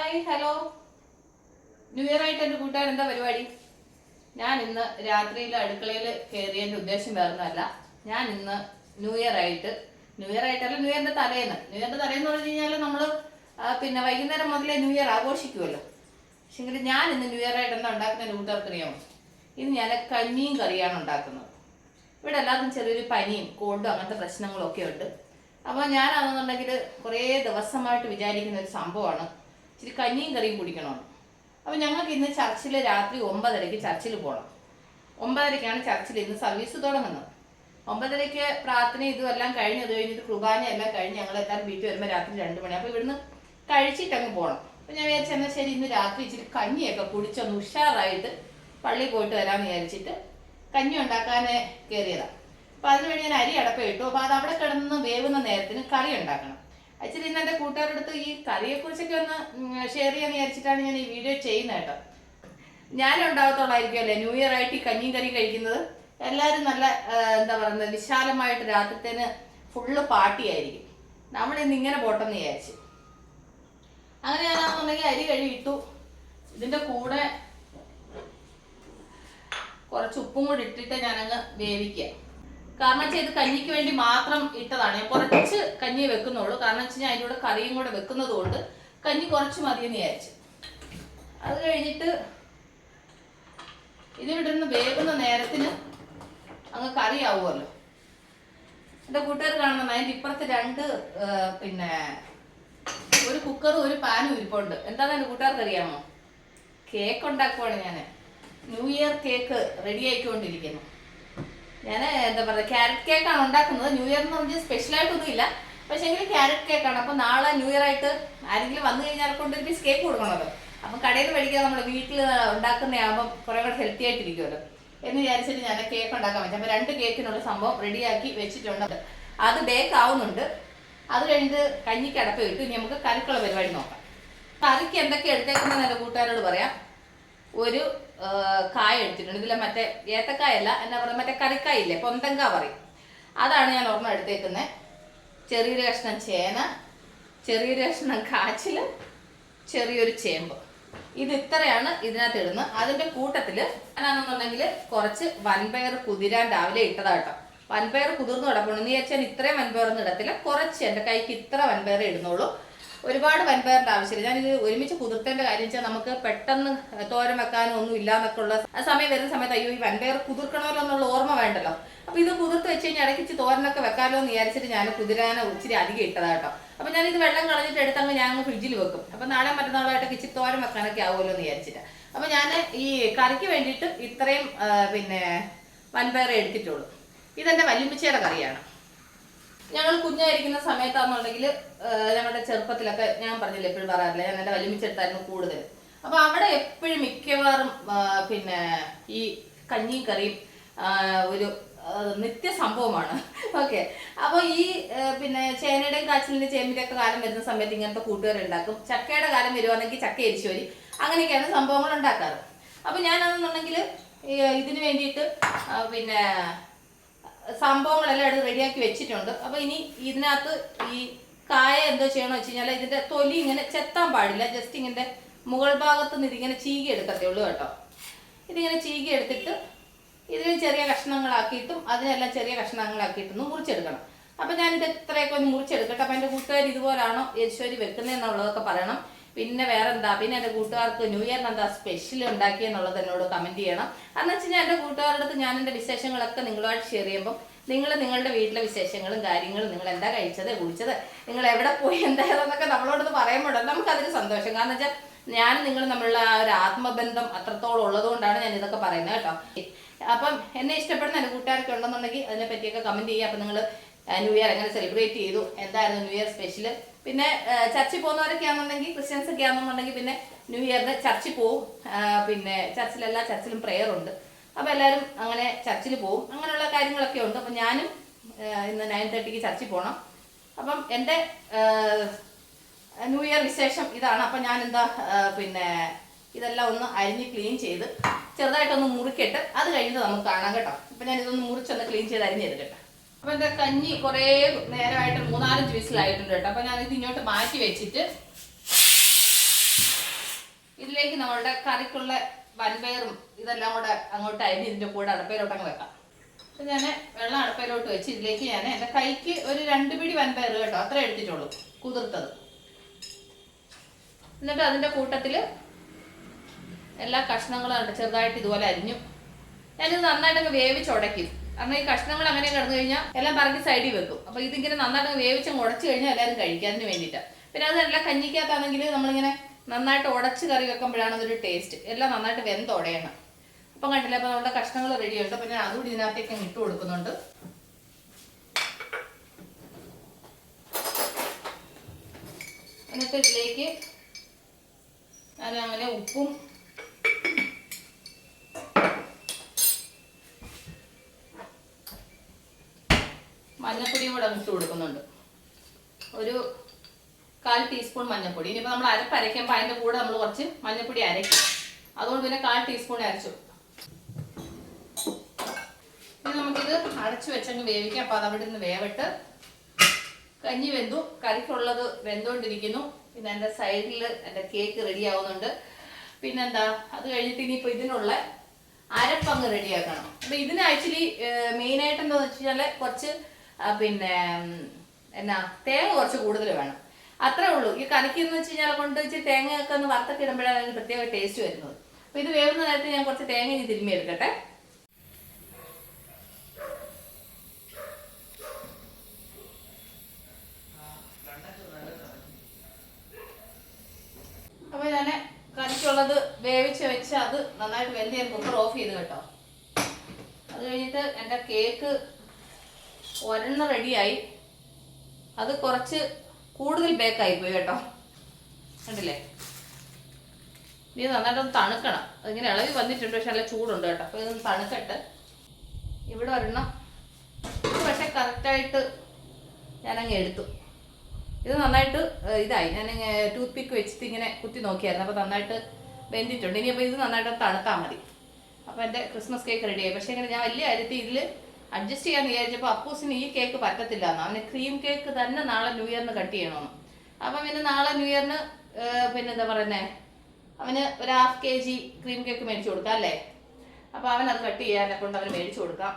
Hi hello. New year ആയിട്ട് എൻ്റെ കൂട്ടുകാർ എന്താ പരിപാടി? ഞാൻ ഇന്ന് രാത്രിയിൽ അടുക്കളയിൽ കയറിയതിൻ്റെ ഉദ്ദേശം വേറൊന്നുമല്ല. ഞാൻ ഇന്ന് ന്യൂ ഇയർ ആയിട്ടല്ല, ന്യൂ ഇയറിൻ്റെ തലേന്ന് പറഞ്ഞു കഴിഞ്ഞാൽ നമ്മൾ പിന്നെ വൈകുന്നേരം മുതലേ ന്യൂ ഇയർ ആഘോഷിക്കുമല്ലോ. പക്ഷെങ്കിൽ ഞാൻ ഇന്ന് ന്യൂ ഇയർ ആയിട്ട് എന്താ ഉണ്ടാക്കുന്ന കൂട്ടുകാർക്ക് അറിയാമോ? ഇന്ന് ഞാൻ കഞ്ഞിയും കറിയാണ് ഉണ്ടാക്കുന്നത്. ഇവിടെ എല്ലാവർക്കും ചെറിയൊരു പനിയും കോൾഡും അങ്ങനത്തെ പ്രശ്നങ്ങളൊക്കെ ഉണ്ട്. അപ്പോൾ ഞാനാണെന്നുണ്ടെങ്കിൽ കുറേ ദിവസമായിട്ട് വിചാരിക്കുന്ന ഒരു സംഭവമാണ് ഇച്ചിരി കഞ്ഞിയും കറിയും കുടിക്കണമെന്ന്. അപ്പോൾ ഞങ്ങൾക്ക് ഇന്ന് ചർച്ചിൽ രാത്രി 9:30 ചർച്ചിൽ പോകണം. 9:30 ചർച്ചിൽ ഇന്ന് സർവീസ് തുടങ്ങുന്നത്. 9:30 പ്രാർത്ഥന ഇതുമെല്ലാം കഴിഞ്ഞത് കഴിഞ്ഞിട്ട് കുർബാന എല്ലാം കഴിഞ്ഞ് ഞങ്ങൾ എല്ലാവരും വീട്ടിൽ വരുമ്പോൾ രാത്രി 2 മണി. അപ്പോൾ ഇവിടുന്ന് കഴിച്ചിട്ട് അങ്ങ് പോകണം. അപ്പോൾ ഞാൻ വിചാരിച്ചു എന്നാൽ ശരി ഇന്ന് രാത്രി ഇച്ചിരി കഞ്ഞിയൊക്കെ കുടിച്ചൊന്ന് ഉഷാറായിട്ട് പള്ളിയിൽ പോയിട്ട് വരാമെന്ന് വിചാരിച്ചിട്ട് കഞ്ഞി ഉണ്ടാക്കാൻ കയറിയതാണ്. അപ്പോൾ അതിനുവേണ്ടി ഞാൻ അരി അടപ്പിട്ടു. അപ്പോൾ അത് അവിടെ കിടന്ന് വേവുന്ന നേരത്തിന് കറി ഉണ്ടാക്കണം. ആക്ച്വലി ഇന്ന് എൻ്റെ കൂട്ടുകാരുടെ അടുത്ത് ഈ കറിയെക്കുറിച്ചൊക്കെ ഒന്ന് ഷെയർ ചെയ്യാന്ന് വിചാരിച്ചിട്ടാണ് ഞാൻ ഈ വീഡിയോ ചെയ്യുന്നത് കേട്ടോ. ഞാനും ഉണ്ടാകത്തുള്ളായിരിക്കുമല്ലേ ന്യൂ ഇയർ ആയിട്ട് ഈ കഞ്ഞിയും കറിയും കഴിക്കുന്നത്. എല്ലാവരും നല്ല എന്താ പറയുന്നത് വിശാലമായിട്ട് രാത്രിത്തേന് ഫുള്ള് പാർട്ടിയായിരിക്കും. നമ്മളിന്ന് ഇങ്ങനെ പോട്ടെന്ന് വിചാരിച്ചു. അങ്ങനെ ഞാനാണെന്നുണ്ടെങ്കിൽ അരി കഴുകിയിട്ടു. ഇതിൻ്റെ കൂടെ കുറച്ച് ഉപ്പും കൂടി ഇട്ടിട്ട് ഞാനങ്ങ് വേവിക്കുക. കാരണം വെച്ചാൽ ഇത് കഞ്ഞിക്ക് വേണ്ടി മാത്രം ഇട്ടതാണ്. ഞാൻ കുറച്ച് കഞ്ഞി വെക്കുന്നുള്ളൂ. കാരണം വെച്ച് കഴിഞ്ഞാൽ അതിൻ്റെ കൂടെ കറിയും കൂടെ വെക്കുന്നത് കൊണ്ട് കഞ്ഞി കുറച്ച് മതിയെന്ന് വിചാരിച്ചു. അത് കഴിഞ്ഞിട്ട് ഇത് ഇവിടുന്ന് വേകുന്ന നേരത്തിന് അങ്ങ് കറിയാവുമല്ലോ. എൻ്റെ കൂട്ടുകാർ കാണുന്ന അതിൻ്റെ ഇപ്പുറത്ത് പിന്നെ ഒരു കുക്കറും ഒരു പാനും ഇരിപ്പുണ്ട്. എന്താണെന്ന് എൻ്റെ കൂട്ടുകാർക്ക് അറിയാമോ? കേക്ക് ഉണ്ടാക്കുവാണ് ഞാൻ. ന്യൂ ഇയർ കേക്ക് റെഡി ആയിക്കൊണ്ടിരിക്കുന്നു. ഞാൻ എന്താ പറയുക ക്യാരറ്റ് കേക്കാണ് ഉണ്ടാക്കുന്നത്. ന്യൂ ഇയർ എന്ന് പറഞ്ഞാൽ സ്പെഷ്യലായിട്ടൊന്നും ഇല്ല, പക്ഷേ എങ്കിൽ ക്യാരറ്റ് കേക്കാണ്. അപ്പോൾ നാളെ ന്യൂ ഇയർ ആയിട്ട് ആരെങ്കിലും വന്നു കഴിഞ്ഞാൽ കൊണ്ട് ഒരു പീസ് കേക്ക് കൊടുക്കണമല്ലോ. അപ്പം കടയിൽ നിന്ന് മേടിക്കാൻ നമ്മൾ വീട്ടിൽ ഉണ്ടാക്കുന്നതാകുമ്പം കുറേ കൂടെ ഹെൽത്തി ആയിട്ടിരിക്കുമല്ലോ എന്ന് വിചാരിച്ചിട്ട് ഞാൻ കേക്ക് ഉണ്ടാക്കാൻ വെച്ചു. അപ്പോൾ 2 കേക്കിനുള്ള സംഭവം റെഡിയാക്കി വെച്ചിട്ടുണ്ട്. അത് ബേക്ക് ആവുന്നുണ്ട്. അത് കഴിഞ്ഞിട്ട് കഞ്ഞിക്ക് അടപ്പ് ഇട്ടു. ഇനി നമുക്ക് കറിക്കുള്ള പരിപാടി നോക്കാം. കറിക്ക് എന്തൊക്കെ എടുത്തേക്കുന്നത് എൻ്റെ കൂട്ടുകാരോട് പറയാം. ഒരു കായ എടുത്തിട്ടുണ്ട്. ഇതിലെ മറ്റേ ഏത്തക്കായല്ല, എന്നാ പറയുക മറ്റേ കറിക്കായ ഇല്ലേ, പൊന്തങ്കാ പറയും, അതാണ് ഞാൻ ഒരെണ്ണം എടുത്തേക്കുന്നത്. ചെറിയൊരു കഷ്ണം ചേന, ചെറിയൊരു കഷ്ണം കാച്ചിൽ, ചെറിയൊരു ചേമ്പ്. ഇത് ഇത്രയാണ് ഇതിനകത്ത് ഇടുന്നത്. അതിൻ്റെ കൂട്ടത്തിൽ ഞാനാണെന്നുണ്ടെങ്കിൽ കുറച്ച് വൻപയർ കുതിരാൻ രാവിലെ ഇട്ടതാട്ടോ. വൻപയർ കുതിർന്ന് കിടപ്പുണ്ട്. നീ വെച്ചാൽ ഇത്രയും വൻപയറൊന്നും ഇടത്തില്ല, കുറച്ച് എൻ്റെ കൈക്ക് ഇത്ര വൻപയർ ഇടുന്നുള്ളൂ. ഒരുപാട് വൻപയറിൻ്റെ ആവശ്യമില്ല. ഞാനിത് ഒരുമിച്ച് കുതിർത്തേണ്ട കാര്യം വെച്ചാൽ നമുക്ക് പെട്ടെന്ന് തോരൻ വെക്കാനോ ഒന്നും ഇല്ല എന്നൊക്കെ ഉള്ള സമയം വരുന്ന സമയത്ത് അയ്യോ ഈ വൻപയർ കുതിർക്കണമല്ലോ എന്നുള്ള ഓർമ്മ വേണ്ടല്ലോ. അപ്പോൾ ഇത് കുതിർത്ത് വെച്ച് കഴിഞ്ഞാൽ ഇടയ്ക്ക് തോരനൊക്കെ വെക്കാമല്ലോ എന്ന് വിചാരിച്ചിട്ട് ഞാൻ കുതിരാനോ ഇച്ചിരി അധികം ഇട്ടതാട്ടോ. അപ്പോൾ ഞാനിത് വെള്ളം കളഞ്ഞിട്ട് എടുത്തങ്ങ് ഞാൻ ഫ്രിഡ്ജിൽ വെക്കും. അപ്പോൾ നാളെ മറ്റന്നാളായിട്ടൊക്കെ ഇച്ചിരി തോരൻ വെക്കാനൊക്കെ ആവുമല്ലോ എന്ന് വിചാരിച്ചിട്ട്. അപ്പോൾ ഞാൻ ഈ കറിക്ക് വേണ്ടിയിട്ട് ഇത്രയും പിന്നെ വൻപയർ എടുത്തിട്ടുള്ളൂ. ഇതെൻ്റെ വല്യമ്മച്ചിയുടെ കറിയാണ്. ഞങ്ങൾ കുഞ്ഞായിരിക്കുന്ന സമയത്താണെന്നുണ്ടെങ്കിൽ ഞങ്ങളുടെ ചെറുപ്പത്തിലൊക്കെ ഞാൻ പറഞ്ഞില്ല എപ്പോഴും പറയാറില്ല, ഞാൻ എൻ്റെ വല്യമ്മച്ചെടുത്തായിരുന്നു കൂടുതൽ. അപ്പോൾ അവിടെ എപ്പോഴും മിക്കവാറും പിന്നെ ഈ കഞ്ഞിയും കറിയും ഒരു നിത്യ സംഭവമാണ്. ഓക്കെ. അപ്പോൾ ഈ പിന്നെ ചേനയുടെയും കാച്ചിലിൻ്റെ ചേമ്പിൻ്റെയൊക്കെ കാലം വരുന്ന സമയത്ത് ഇങ്ങനത്തെ കൂട്ടുകാരുണ്ടാക്കും. ചക്കയുടെ കാലം വരുവാണെങ്കിൽ ചക്ക എരിശോരി അങ്ങനെയൊക്കെയാണ് സംഭവങ്ങൾ ഉണ്ടാക്കാറ്. അപ്പോൾ ഞാനതെന്നുണ്ടെങ്കിൽ ഇതിന് വേണ്ടിയിട്ട് പിന്നെ സംഭവങ്ങളെല്ലാം എടുത്ത് റെഡിയാക്കി വെച്ചിട്ടുണ്ട്. അപ്പോൾ ഇനി ഇതിനകത്ത് ഈ കായ എന്തോ ചെയ്യണമെന്ന് വെച്ച് കഴിഞ്ഞാൽ ഇതിൻ്റെ തൊലി ഇങ്ങനെ ചെത്താൻ പാടില്ല. ജസ്റ്റ് ഇങ്ങനെ മുകൾ ഭാഗത്ത് നിന്ന് ഇതിങ്ങനെ ചീകി എടുക്കത്തേ ഉള്ളൂ കേട്ടോ. ഇതിങ്ങനെ ചീകി എടുത്തിട്ട് ഇതിന് ചെറിയ കഷ്ണങ്ങളാക്കിയിട്ടും അതിനെല്ലാം ചെറിയ കഷ്ണങ്ങളാക്കിയിട്ടൊന്ന് മുറിച്ചെടുക്കണം. അപ്പോൾ ഞാനിത് ഇത്രയൊക്കെ ഒന്ന് മുറിച്ചെടുക്കട്ടെ. അപ്പോൾ എൻ്റെ കൂട്ടുകാർ ഇതുപോലാണോ എരിശ്ശേരി വെക്കുന്നതെന്നുള്ളതൊക്കെ പറയണം. പിന്നെ വേറെന്താ, പിന്നെ എൻ്റെ കൂട്ടുകാർക്ക് ന്യൂ ഇയറിന് എന്താ സ്പെഷ്യൽ ഉണ്ടാക്കിയെന്നുള്ളത് എന്നോട് കമൻറ്റ് ചെയ്യണം. എന്ന് വെച്ച് കഴിഞ്ഞാൽ എൻ്റെ കൂട്ടുകാരുടെ അടുത്ത് ഞാൻ എൻ്റെ വിശേഷങ്ങളൊക്കെ നിങ്ങളുമായിട്ട് ഷെയർ ചെയ്യുമ്പോൾ നിങ്ങൾ നിങ്ങളുടെ വീട്ടിലെ വിശേഷങ്ങളും കാര്യങ്ങളും നിങ്ങൾ എന്താ കഴിച്ചത് കുടിച്ചത് നിങ്ങൾ എവിടെ പോയി എന്തായതെന്നൊക്കെ നമ്മളോടൊന്ന് പറയുമ്പോൾ നമുക്കതിന് സന്തോഷം. കാരണം വെച്ചാൽ ഞാൻ നിങ്ങൾ തമ്മിലുള്ള ഒരു ആത്മബന്ധം അത്രത്തോളം ഉള്ളതുകൊണ്ടാണ് ഞാൻ ഇതൊക്കെ പറയുന്നത് കേട്ടോ. അപ്പം എന്നെ ഇഷ്ടപ്പെടുന്ന എൻ്റെ കൂട്ടുകാരൊക്കെ ഉണ്ടെന്നുണ്ടെങ്കിൽ അതിനെ പറ്റിയൊക്കെ കമൻറ്റ് ചെയ്യുക. അപ്പം നിങ്ങൾ ന്യൂ ഇയർ എങ്ങനെ സെലിബ്രേറ്റ് ചെയ്തു, എന്തായിരുന്നു ന്യൂ ഇയർ സ്പെഷ്യൽ. പിന്നെ ചർച്ചിൽ പോകുന്നവരൊക്കെ ആണെന്നുണ്ടെങ്കിൽ ക്രിസ്ത്യൻസ് ഒക്കെ ആണെന്നുണ്ടെങ്കിൽ പിന്നെ ന്യൂ ഇയറിന് ചർച്ചിൽ പോവും. പിന്നെ എല്ലാ ചർച്ചിലും പ്രെയർ ഉണ്ട്. അപ്പോൾ എല്ലാവരും അങ്ങനെ ചർച്ചിൽ പോവും. അങ്ങനെയുള്ള കാര്യങ്ങളൊക്കെ ഉണ്ട്. അപ്പം ഞാനും ഇന്ന് 9:30 ചർച്ചിൽ പോകണം. അപ്പം എൻ്റെ ന്യൂ ഇയർ വിശേഷം ഇതാണ്. അപ്പം ഞാൻ എന്താ പിന്നെ ഇതെല്ലാം ഒന്ന് അരിഞ്ഞ് ക്ലീൻ ചെയ്ത് ചെറുതായിട്ടൊന്ന് മുറിക്കട്ടെ. അത് കഴിഞ്ഞിട്ട് നമുക്ക് കാണാം കേട്ടോ. അപ്പം ഞാനിതൊന്ന് മുറിച്ചൊന്ന് ക്ലീൻ ചെയ്ത് അരിഞ്ഞെടുക്കട്ടെ. അപ്പൊ എന്റെ കഞ്ഞി കുറേ നേരമായിട്ട് 3-4 വിസിലായിട്ടുണ്ട് കേട്ടോ. അപ്പൊ ഞാനിത് ഇങ്ങോട്ട് മാറ്റി വെച്ചിട്ട് ഇതിലേക്ക് നമ്മളുടെ കറിക്കുള്ള വൻപയറും ഇതെല്ലാം കൂടെ അങ്ങോട്ട് അരിഞ്ഞ് ഇതിൻ്റെ കൂടെ അടുപ്പയിലോട്ടങ്ങ് വെക്കാം. അപ്പം ഞാൻ വെള്ളം അടുപ്പയിലോട്ട് വെച്ച് ഇതിലേക്ക് ഞാൻ എൻ്റെ കൈക്ക് ഒരു 2 പിടി വൻപയർ കേട്ടോ, അത്ര എടുത്തിട്ടുള്ളൂ കുതിർത്തത്. എന്നിട്ട് അതിൻ്റെ കൂട്ടത്തിൽ എല്ലാ കഷ്ണങ്ങളും ചെറുതായിട്ട് ഇതുപോലെ അരിഞ്ഞു. ഞാനിത് നന്നായിട്ടങ്ങ് വേവിച്ചുടയ്ക്കും. കാരണം ഈ കഷ്ണങ്ങൾ അങ്ങനെ കിടന്നു കഴിഞ്ഞാൽ എല്ലാം പറക്കി സൈഡിൽ വെക്കും. അപ്പോൾ ഇതിങ്ങനെ നന്നായിട്ട് വേവിച്ചങ്ങ് ഉടച്ച് കഴിഞ്ഞാൽ എല്ലാവരും കഴിക്കുക, അതിന് വേണ്ടിയിട്ടാണ്. പിന്നെ അതെല്ലാം കഞ്ഞിക്കകത്താണെങ്കിൽ നമ്മളിങ്ങനെ നന്നായിട്ട് ഉടച്ച് കറി വെക്കുമ്പോഴാണ് അതൊരു ടേസ്റ്റ്. എല്ലാം നന്നായിട്ട് വെന്തുടയണം. അപ്പം കണ്ടില്ല, അപ്പോൾ നമ്മുടെ കഷ്ണങ്ങൾ റെഡിയുണ്ട്. അപ്പം ഞാൻ അതുകൂടി ഇതിനകത്തേക്ക് ഇട്ട് കൊടുക്കുന്നുണ്ട്. എന്നിട്ട് ഇതിലേക്ക് ഞാൻ അങ്ങനെ ഉപ്പും മഞ്ഞപ്പൊടിയും കൂടെ ഇട്ട് കൊടുക്കുന്നുണ്ട്. ഒരു 1/4 ടീസ്പൂൺ മഞ്ഞപ്പൊടി. ഇനിയിപ്പോൾ നമ്മൾ അരപ്പരയ്ക്കുമ്പോൾ അതിൻ്റെ കൂടെ നമ്മൾ കുറച്ച് മഞ്ഞപ്പൊടി അരയ്ക്കും. അതുകൊണ്ട് പിന്നെ 1/4 ടീസ്പൂൺ അരച്ചു. ഇനി നമുക്കിത് അടച്ചു വെച്ചങ്ങ് വേവിക്കാം. അപ്പോൾ അതവിടെ നിന്ന് വേവിട്ട് കഞ്ഞി വെന്തു, കറിക്കുള്ളത് വെന്തുകൊണ്ടിരിക്കുന്നു. പിന്നെ എൻ്റെ സൈഡിൽ എൻ്റെ കേക്ക് റെഡി ആവുന്നുണ്ട്. പിന്നെന്താ, അത് കഴിഞ്ഞിട്ട് ഇനിയിപ്പോൾ ഇതിനുള്ള അരപ്പങ്ങ് റെഡിയാക്കണം. അപ്പോൾ ഇതിന് ആക്ച്വലി മെയിനായിട്ട് എന്താണെന്ന് വെച്ച് കഴിഞ്ഞാൽ കുറച്ച് പിന്നെ തേങ്ങ കുറച്ച് കൂടുതൽ വേണം, അത്രേ ഉള്ളൂ. ഈ കറിക്ക് എന്ന് വെച്ച് കഴിഞ്ഞാൽ കൊണ്ട് വെച്ച് തേങ്ങയൊക്കെ ഒന്ന് വറുത്തൊക്കെ ഇടുമ്പോഴാണ് അതിന് പ്രത്യേക ടേസ്റ്റ് വരുന്നത്. അപ്പോൾ ഇത് വേവുന്ന നേരത്തെ ഞാൻ കുറച്ച് തേങ്ങ ഇനി തിരുമ്മി എടുക്കട്ടെ. അപ്പോൾ ഞാൻ കറിക്കുള്ളത് വേവിച്ച് വെച്ച് അത് നന്നായിട്ട് വെന്ത് ഞാൻ കുക്കർ ഓഫ് ചെയ്ത് കേട്ടോ. അത് കഴിഞ്ഞിട്ട് എൻ്റെ കേക്ക് ഒരെണ്ണം റെഡിയായി. അത് കുറച്ച് കൂടുതൽ ബേക്കായിപ്പോയി കേട്ടോ, കണ്ടില്ലേ. ഇത് നന്നായിട്ടൊന്ന് തണുക്കണം. അതിങ്ങനെ ഇളവി വന്നിട്ടുണ്ട്, പക്ഷെ നല്ല ചൂടുണ്ട് കേട്ടോ. അപ്പോൾ ഇതൊന്ന് തണുക്കട്ട്. ഇവിടെ ഒരെണ്ണം ഇത് പക്ഷേ കറക്റ്റായിട്ട് ഞാനങ്ങ് എടുത്തു. ഇത് നന്നായിട്ട് ഇതായി. ഞാൻ ടൂത്ത് പിക്ക് വെച്ചിട്ട് ഇങ്ങനെ കുത്തി നോക്കിയായിരുന്നു. അപ്പോൾ നന്നായിട്ട് വെന്തിട്ടുണ്ട്. ഇനിയപ്പോൾ ഇത് നന്നായിട്ട് തണുത്താൽ മതി. അപ്പോൾ എൻ്റെ ക്രിസ്മസ് കേക്ക് റെഡിയായി. പക്ഷേ ഇങ്ങനെ ഞാൻ വലിയ കാര്യത്തിൽ ഇതിൽ അഡ്ജസ്റ്റ് ചെയ്യാന്ന് വിചാരിച്ചപ്പോൾ അപ്പൂസിന് ഈ കേക്ക് പറ്റത്തില്ല എന്ന്. അവന് ക്രീം കേക്ക് തന്നെ നാളെ ന്യൂ ഇയറിന് കട്ട് ചെയ്യണമെന്ന്. അപ്പം പിന്നെ നാളെ ന്യൂ ഇയറിന് പിന്നെന്താ പറയുന്നത്, അവന് ഒരു 1/2 kg ക്രീം കേക്ക് മേടിച്ചു കൊടുക്കാം അല്ലേ. അപ്പോൾ അവനത് കട്ട് ചെയ്യാനെ കൊണ്ട് അവന് മേടിച്ചു കൊടുക്കാം.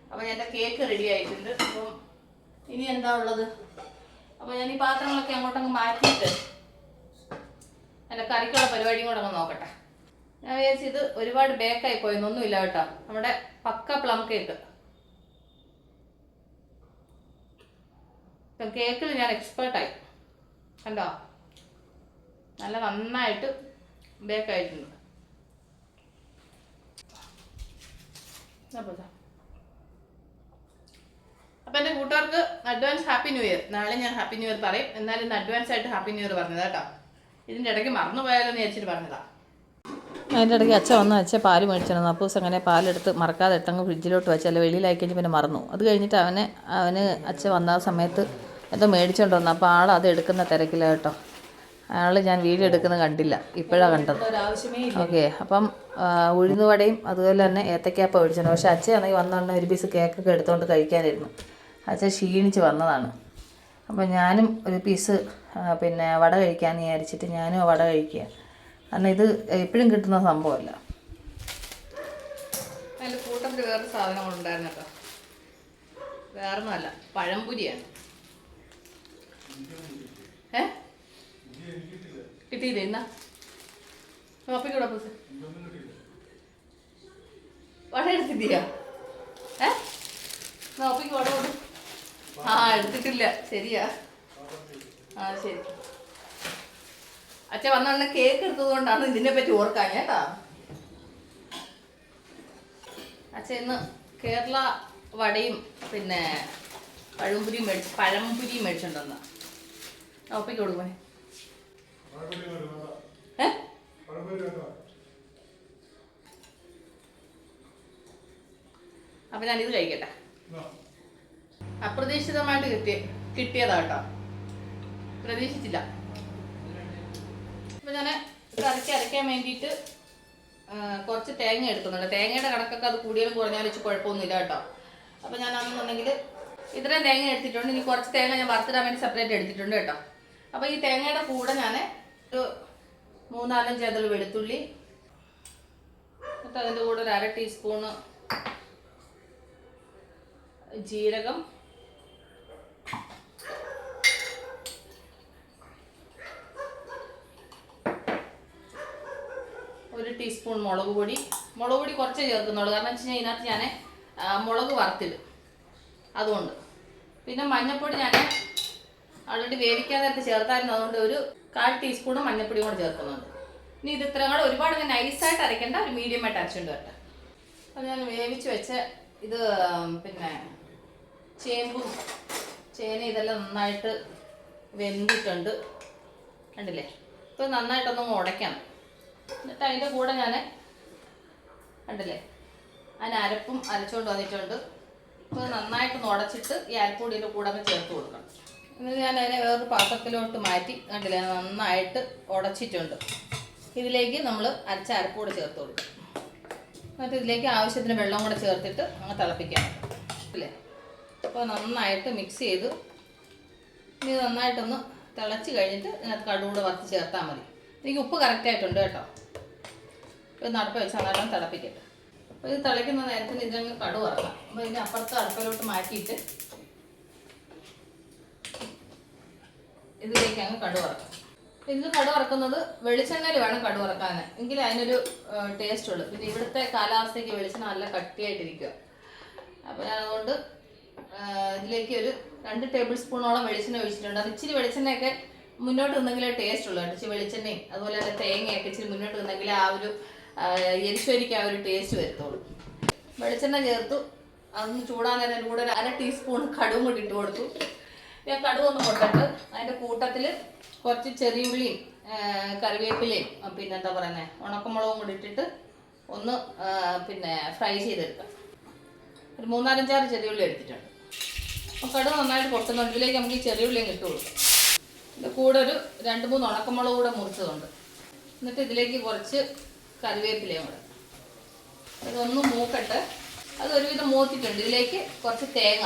അപ്പോൾ എൻ്റെ കേക്ക് റെഡി ആയിട്ടുണ്ട്. അപ്പം ഇനി എന്താ ഉള്ളത്, അപ്പോൾ ഞാൻ ഈ പാത്രങ്ങളൊക്കെ അങ്ങോട്ടങ്ങ് മാറ്റിയിട്ട് എൻ്റെ കറിക്കുള്ള പരിപാടിയും കൂടെ അങ്ങ് നോക്കട്ടെ. ഞാൻ വിചാരിച്ചു ഇത് ഒരുപാട് ബേക്കായി പോയെന്നൊന്നുമില്ല കേട്ടോ. നമ്മുടെ പക്ക പ്ലം കേക്ക്. ഇപ്പം കേക്കിൽ ഞാൻ എക്സ്പേർട്ടായി കണ്ടോ, നല്ല നന്നായിട്ട് ബേക്കായിട്ടുണ്ട്. അപ്പം എൻ്റെ കൂട്ടുകാർക്ക് അഡ്വാൻസ് ഹാപ്പി ന്യൂ ഇയർ. നാളെ ഞാൻ ഹാപ്പി ന്യൂ ഇയർ പറയും, എന്നാലും ഇന്ന് അഡ്വാൻസ് ആയിട്ട് ഹാപ്പി ന്യൂ ഇയർ പറഞ്ഞത് കേട്ടോ. ഇതിൻ്റെ ഇടയ്ക്ക് മറന്നു പോയാലോ എന്ന് വിചാരിച്ചിട്ട് പറഞ്ഞതാണ്. അതിൻ്റെ ഇടയ്ക്ക് അച്ഛൻ വന്ന് അച്ഛൻ പാല് മേടിച്ചിരുന്നു. അപ്പൂസ് അങ്ങനെ പാലെടുത്ത് മറക്കാതെ ഇട്ടങ്ങ് ഫ്രിഡ്ജിലോട്ട് വെച്ചാൽ വെളിയിലായി കഴിഞ്ഞ് പിന്നെ മറന്നു. അത് കഴിഞ്ഞിട്ട് അവന് അച്ഛൻ വന്ന സമയത്ത് എന്തോ മേടിച്ചുകൊണ്ട് വന്നു. അപ്പോൾ അത് എടുക്കുന്ന തിരക്കില്ല കേട്ടോ. ഞാൻ വീഡിയോ എടുക്കുന്നത് കണ്ടില്ല, ഇപ്പോഴാണ് കണ്ടത്. ഓക്കെ, അപ്പം ഉഴുന്നുവടയും അതുപോലെ തന്നെ ഏത്തക്കാപ്പം മേടിച്ചിട്ടുണ്ട്. പക്ഷേ അച്ഛനാണെങ്കിൽ വന്നുകൊണ്ട് ഒരു പീസ് കേക്കൊക്കെ എടുത്തുകൊണ്ട് കഴിക്കാനിരുന്നു. അച്ഛൻ ക്ഷീണിച്ച് വന്നതാണ്. അപ്പോൾ ഞാനും ഒരു പീസ് പിന്നെ വട കഴിക്കാമെന്ന് വിചാരിച്ചിട്ട് ഞാനും വട കഴിക്കുക. കാരണം ഇത് എപ്പോഴും കിട്ടുന്ന സംഭവമല്ല. അതിൻ്റെ കൂട്ടത്തിൽ വേറൊരു സാധനങ്ങളുണ്ടായിരുന്നു കേട്ടോ. വേറൊന്നുമല്ല, പഴംപൊരിയാണ്. കിട്ടിയില്ലേ എന്നാ നോപ്പിക്കൂടെ പൂസ് വട എടുത്തിട്ടില്ല? നോപ്പിക്ക് വട കൊടു. എടുത്തിട്ടില്ല, ശരിയാ. ശരി. അച്ഛൻ വന്ന കേക്ക് എടുത്തത് കൊണ്ടാണ് ഇതിനെ പറ്റി ഓർക്കാൻ കേട്ടാ. അച്ഛൻ ഇന്ന് കേരള വടയും പിന്നെ പഴംപൊരിയും മേടിച്ചിട്ടുണ്ടെന്ന നോപ്പിക്ക് കൊടുക്കണേ. അപ്പൊ ഞാനിത് കഴിക്കട്ടെ. അപ്രതീക്ഷിതമായിട്ട് കിട്ടിയതാ കേട്ടോ, പ്രതീക്ഷിച്ചില്ല. അപ്പൊ ഞാൻ കറിക്ക് അരയ്ക്കാൻ വേണ്ടിയിട്ട് കുറച്ച് തേങ്ങ എടുക്കുന്നുണ്ട്. തേങ്ങയുടെ കണക്കൊക്കെ അത് കൂടിയാലും കുറഞ്ഞാലും വെച്ച് കുഴപ്പമൊന്നുമില്ല കേട്ടോ. അപ്പൊ ഞാനാണെന്നുണ്ടെങ്കിൽ ഇത്രയും തേങ്ങ എടുത്തിട്ടുണ്ട്. ഇനി കുറച്ച് തേങ്ങ ഞാൻ വറുത്തിടാൻ വേണ്ടി സെപ്പറേറ്റ് എടുത്തിട്ടുണ്ട് കേട്ടോ. അപ്പോൾ ഈ തേങ്ങയുടെ കൂടെ ഞാൻ ഒരു 3-4 ചെതൽ വെളുത്തുള്ളി, എന്നിട്ട് അതിൻ്റെ കൂടെ ഒരു 1/2 ടീസ്പൂണ് ജീരകം, ഒരു ടീസ്പൂൺ മുളക് പൊടി. മുളക് പൊടി കുറച്ചേ ചേർക്കുന്നുള്ളൂ, കാരണം വെച്ച് കഴിഞ്ഞാൽ ഇതിനകത്ത് ഞാൻ മുളക് വറുത്തിടും, അതുകൊണ്ട്. പിന്നെ മഞ്ഞൾപ്പൊടി ഞാൻ ഓൾറെഡി വേവിക്കാൻ നേരത്ത് ചേർത്തായിരുന്നു, അതുകൊണ്ട് ഒരു 1/4 ടീസ്പൂൺ മഞ്ഞൾപ്പൊടി കൂടെ ചേർക്കുന്നുണ്ട്. ഇനി ഇത് ഇത്രയും കൂടെ ഒരുപാട് നൈസായിട്ട് അരയ്ക്കേണ്ട, ഒരു മീഡിയമായിട്ട് അരച്ചുകൊണ്ട് വരട്ടെ. അപ്പോൾ ഞാൻ വേവിച്ച് വെച്ച ഇത് പിന്നെ ചേമ്പും ചേന ഇതെല്ലാം നന്നായിട്ട് വെന്തിട്ടുണ്ട്, കണ്ടില്ലേ? ഇപ്പോൾ നന്നായിട്ടൊന്ന് ഉടയ്ക്കണം. എന്നിട്ട് അതിൻ്റെ കൂടെ ഞാൻ കണ്ടില്ലേ അതിന് അരപ്പും അരച്ചുകൊണ്ട് വന്നിട്ടുണ്ട്. അപ്പോൾ നന്നായിട്ടൊന്ന് ഉടച്ചിട്ട് ഈ അരപ്പൊടിയുടെ കൂടെ അങ്ങ് ചേർത്ത് കൊടുക്കണം. എന്നിട്ട് ഞാൻ അതിനെ വേറൊരു പാത്രത്തിലോട്ട് മാറ്റി, കണ്ടില്ലേ നന്നായിട്ട് ഉടച്ചിട്ടുണ്ട്. ഇതിലേക്ക് നമ്മൾ അരച്ച അരപ്പൂടെ ചേർത്ത് കൊടുക്കും. എന്നിട്ട് ഇതിലേക്ക് ആവശ്യത്തിന് വെള്ളം കൂടെ ചേർത്തിട്ട് അങ്ങ് തിളപ്പിക്കണം അല്ലേ. അപ്പോൾ നന്നായിട്ട് മിക്സ് ചെയ്ത് ഇനി നന്നായിട്ടൊന്ന് തിളച്ച് കഴിഞ്ഞിട്ട് ഇതിനകത്ത് കടുകൂടെ വറുത്ത് ചേർത്താൽ മതി. എനിക്ക് ഉപ്പ് കറക്റ്റായിട്ടുണ്ട് കേട്ടോ. ഇത് നടപ്പ് വെച്ച് നല്ലോണം തിളപ്പിക്കട്ടെ. അപ്പോൾ ഇത് തിളയ്ക്കുന്ന നേരത്തിന് ഇതിനങ്ങ് കടു വറക്കാം. അപ്പോൾ ഇതിന് അപ്പുറത്ത് അടുപ്പിലോട്ട് മാറ്റിയിട്ട് ഇതിലേക്ക് അങ്ങ് കടു വറക്കാം. ഇതിൽ കടു വറക്കുന്നത് വെളിച്ചെണ്ണയിൽ വേണം കടു വറക്കാൻ, എങ്കിൽ അതിനൊരു ടേസ്റ്റ് ഉള്ളൂ. പിന്നെ ഇവിടുത്തെ കാലാവസ്ഥയ്ക്ക് വെളിച്ചെണ്ണ നല്ല കട്ടിയായിട്ടിരിക്കുക. അപ്പോൾ ഞാൻ അതുകൊണ്ട് ഇതിലേക്ക് ഒരു 2 ടേബിൾ സ്പൂണോളം വെളിച്ചെണ്ണ ഒഴിച്ചിട്ടുണ്ട്. അത് ഇച്ചിരി വെളിച്ചെണ്ണയൊക്കെ മുന്നോട്ട് നിന്നെങ്കിലേ ടേസ്റ്റ് ഉള്ളൂ. ഇച്ചിരി വെളിച്ചെണ്ണയും അതുപോലെ തന്നെ തേങ്ങയൊക്കെ ഇച്ചിരി മുന്നോട്ട് നിന്നെങ്കിൽ ആ ഒരു എരിശ്ശേരിക്ക് ആ ഒരു ടേസ്റ്റ് വരുത്തുള്ളൂ. വെളിച്ചെണ്ണ ചേർത്തു, അതൊന്ന് ചൂടാൻ നേരം കൂടെ ഒരു 1/2 ടീസ്പൂൺ കടുവും കൂടി ഇട്ട് കൊടുത്തു. ഞാൻ കടുവൊന്ന് കൊണ്ടിട്ട് അതിൻ്റെ കൂട്ടത്തിൽ കുറച്ച് ചെറിയ ഉള്ളിയും കറിവേപ്പിലയും പിന്നെ എന്താ പറയുന്നത് ഉണക്കമുളകും കൂടി ഇട്ടിട്ട് ഒന്ന് പിന്നെ ഫ്രൈ ചെയ്തെടുക്കാം. ഒരു 3-4 ചെറിയ ഉള്ളി എടുത്തിട്ടുണ്ട്. അപ്പോൾ കടുവ് നന്നായിട്ട് പൊട്ടുന്നുണ്ട്. ഇതിലേക്ക് നമുക്ക് ഈ ചെറിയ ഉള്ളിയും ഇട്ട് കൊടുക്കാം. ഇതിൻ്റെ കൂടെ ഒരു 2-3 ഉണക്കമുളക് കൂടെ മുറിച്ചതുണ്ട്. എന്നിട്ട് ഇതിലേക്ക് കുറച്ച് കറിവേപ്പിലയും കൂടെ ഇതൊന്ന് മൂക്കട്ട്. അത് ഒരുവിധം മൂത്തിട്ടുണ്ട്. ഇതിലേക്ക് കുറച്ച് തേങ്ങ,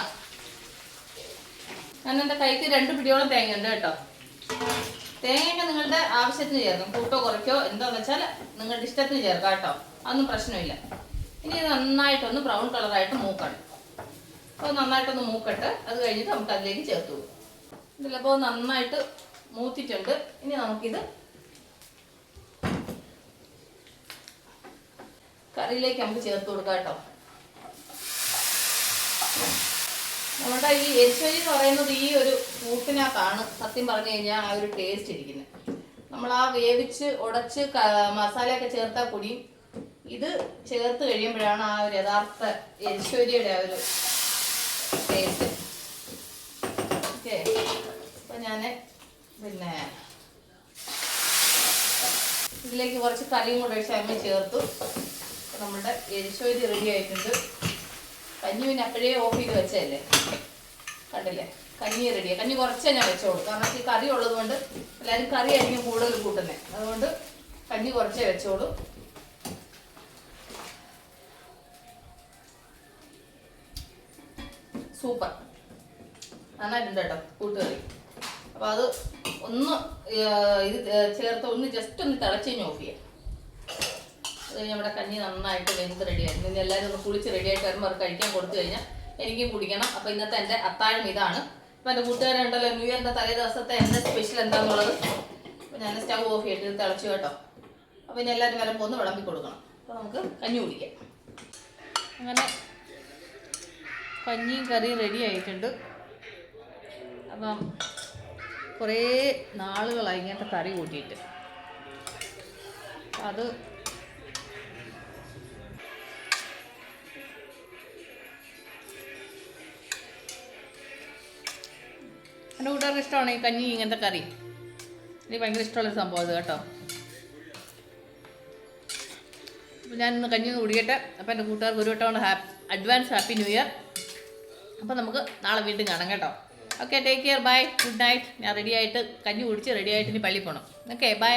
ഞാൻ എൻ്റെ കൈക്ക് 2 പിടിയോളം തേങ്ങ ഉണ്ട് കേട്ടോ. തേങ്ങയൊക്കെ നിങ്ങളുടെ ആവശ്യത്തിന് ചേർക്കും, കൂട്ടോ കുറയ്ക്കോ എന്താണെന്ന് വെച്ചാൽ നിങ്ങളുടെ ഇഷ്ടത്തിന് ചേർക്കാം കേട്ടോ, അതൊന്നും പ്രശ്നമില്ല. ഇനി ഇത് നന്നായിട്ടൊന്ന് ബ്രൗൺ കളറായിട്ട് മൂക്കണം. അപ്പോൾ നന്നായിട്ടൊന്ന് മൂക്കട്ട്. അത് കഴിഞ്ഞിട്ട് നമുക്ക് അതിലേക്ക് ചേർത്ത് കൊടുക്കും. ഇതിലപ്പോൾ നന്നായിട്ട് മൂത്തിട്ടുണ്ട്. ഇനി നമുക്കിത് കറിയിലേക്ക് നമുക്ക് ചേർത്ത് കൊടുക്കാം കേട്ടോ. നമ്മുടെ ഈ എരിശ്ശേരി എന്ന് പറയുന്നത് ഈ ഒരു കൂട്ടിനകത്താണ് സത്യം പറഞ്ഞു കഴിഞ്ഞാൽ ആ ഒരു ടേസ്റ്റ് ഇരിക്കുന്നത്. നമ്മൾ ആ വേവിച്ച് ഉടച്ച് മസാലയൊക്കെ ചേർത്താൽ കൂടിയും ഇത് ചേർത്ത് കഴിയുമ്പോഴാണ് ആ ഒരു യഥാർത്ഥ എരിശ്ശേരിയുടെ ആ ഒരു ടേസ്റ്റ്. ഓക്കെ, അപ്പം ഞാൻ പിന്നെ ഇതിലേക്ക് കുറച്ച് കറിയും കൂടെ ഒഴിച്ച് അമ്മ ചേർത്തു. നമ്മുടെ എരിശ്ശേരി റെഡി ആയിട്ടുണ്ട്. കഞ്ഞി പിന്നെ അപ്പോഴേ ഓഫ് ചെയ്ത് വെച്ചതല്ലേ, കണ്ടില്ലേ? കഞ്ഞി റെഡിയാണ്. കഞ്ഞി കുറച്ചേ ഞാൻ വെച്ചോളൂ, കാരണം ഈ കറി ഉള്ളത് കൊണ്ട് എല്ലാവരും കറി ആയിരിക്കും കൂടുതൽ കൂട്ടുന്നത്, അതുകൊണ്ട് കഞ്ഞി കുറച്ചേ വെച്ചോളൂ. സൂപ്പർ, നന്നായിട്ടുണ്ട് കേട്ടോ കൂട്ടുകറി. അപ്പോൾ അത് ഒന്ന് ഇത് ചേർത്ത് ഒന്ന് ജസ്റ്റ് ഒന്ന് തിളച്ച് കഴിഞ്ഞ് ഓഫ് ചെയ്യാം. അത് കഴിഞ്ഞ് നമ്മുടെ കഞ്ഞി നന്നായിട്ട് വെന്ത് റെഡിയായിരുന്നു. ഇനി എല്ലാവരും ഒന്ന് കുളിച്ച് റെഡിയായിട്ട് വരുമ്പോൾ അവർ കഴിക്കാൻ കൊടുത്തു കഴിഞ്ഞാൽ എനിക്കും കുടിക്കണം. അപ്പോൾ ഇന്നത്തെ എൻ്റെ അത്താഴം ഇതാണ്. അപ്പോൾ എൻ്റെ കൂട്ടുകാരുണ്ടല്ലോ, ന്യൂ ഇയറിൻ്റെ തലേ ദിവസത്തെ എൻ്റെ സ്പെഷ്യൽ എന്താണെന്നുള്ളത്. അപ്പോൾ ഞാൻ സ്റ്റവ് ഓഫ് ചെയ്തിട്ട് തിളച്ചു കേട്ടോ. അപ്പോൾ ഇനി എല്ലാവരും വരുമ്പോൾ ഒന്ന് വിളമ്പി കൊടുക്കണം. അപ്പോൾ നമുക്ക് കഞ്ഞി കുടിക്കാം. അങ്ങനെ കഞ്ഞിയും കറിയും റെഡി ആയിട്ടുണ്ട്. അപ്പം കുറേ നാളുകളായി ഇങ്ങനത്തെ കറി കൂട്ടിയിട്ട്. അത് എൻ്റെ കൂട്ടുകാർക്ക് ഇഷ്ടമാണ് ഈ കഞ്ഞി ഇങ്ങനത്തെ കറി. എനിക്ക് ഭയങ്കര ഇഷ്ടമുള്ളൊരു സംഭവം അത് കേട്ടോ. അപ്പോൾ ഞാനിന്ന് കഞ്ഞി ഒന്ന് കുടിക്കട്ടെ. അപ്പോൾ എൻ്റെ കൂട്ടുകാർക്ക് ഒരു വട്ടം കൊണ്ട് അഡ്വാൻസ് ഹാപ്പി ന്യൂ ഇയർ. അപ്പോൾ നമുക്ക് നാളെ വീണ്ടും കാണാം കേട്ടോ. Okay, take care, bye, good night. ഞാൻ റെഡിയായിട്ട് കഞ്ഞി കുടിച്ച് റെഡിയായിട്ട് ഇനി പള്ളിയിൽ പോകണം. Okay, by.